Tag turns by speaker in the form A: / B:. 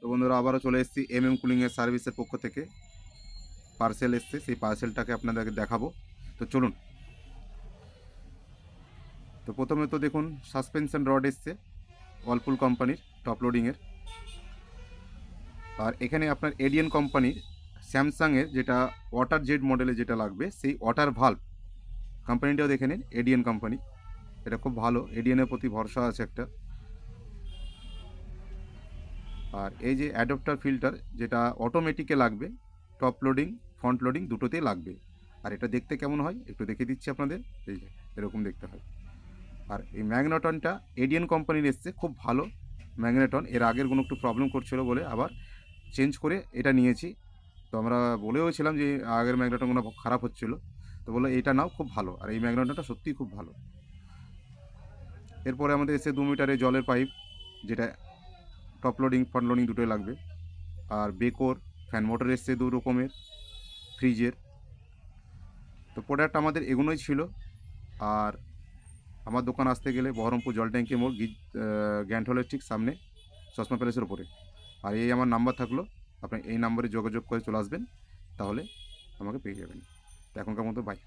A: বন্ধুরা আবারও চলে এসেছি কুলিংয়ের সার্ভিসের পক্ষ থেকে পার্সেল এসছে, সেই পার্সেলটাকে আপনাদেরকে দেখাবো। তো চলুন। তো প্রথমে তো দেখুন সাসপেনশন রড এসছে ওয়ালপুল কোম্পানির টপ লোডিংয়ের। আর এখানে আপনার এডিয়ান কোম্পানির স্যামসাংয়ের যেটা ওয়াটার জেট মডেলে যেটা লাগবে সেই ওয়াটার ভাল্ব কোম্পানিটাও দেখে নিন, এডিয়ান কোম্পানি। এটা খুব ভালো, এডিয়ানের প্রতি ভরসা আছে একটা। আর এই যে অ্যাডাপ্টার ফিল্টার যেটা অটোমেটিকে লাগবে, টপ লোডিং ফ্রন্ট লোডিং দুটোতেই লাগবে। আর এটা দেখতে কেমন হয় একটু দেখে দিচ্ছি আপনাদের। এই যে এরকম দেখতে হয়। আর এই ম্যাগনেটনটা এডিয়ান কোম্পানির এসছে, খুব ভালো ম্যাগনেটন। এর আগের কোনো একটু প্রবলেম করছিল বলে আবার চেঞ্জ করে এটা নিয়েছি। তো আমরা বলেওছিলাম যে আগের ম্যাগনেটনগুলো খারাপ হচ্ছিল, তো বললো এটা নাও, খুব ভালো। আর এই ম্যাগনেটনটা সত্যিই খুব ভালো। এরপরে আমাদের এসে 2 মিটারের জলের পাইপ, যেটা টপ লোডিং ফ্রন্ট লোডিং দুটোই লাগবে। আর বেকোর ফ্যান মোটর এসছে 2 রকমের ফ্রিজের। তো প্রোডাক্ট আমাদের এগুলোই ছিল। আর আমার দোকান আসতে গেলে বহরমপুর জল ট্যাঙ্কি মোড়, গ্র্যান্ড হলের ঠিক সামনে, চশমা প্যালেসের ওপরে। আর এই আমার নাম্বার থাকলো, আপনি এই নাম্বারে যোগাযোগ করে চলে আসবেন, তাহলে আমাকে পেয়ে যাবেন। তো এখনকার মতো বাই।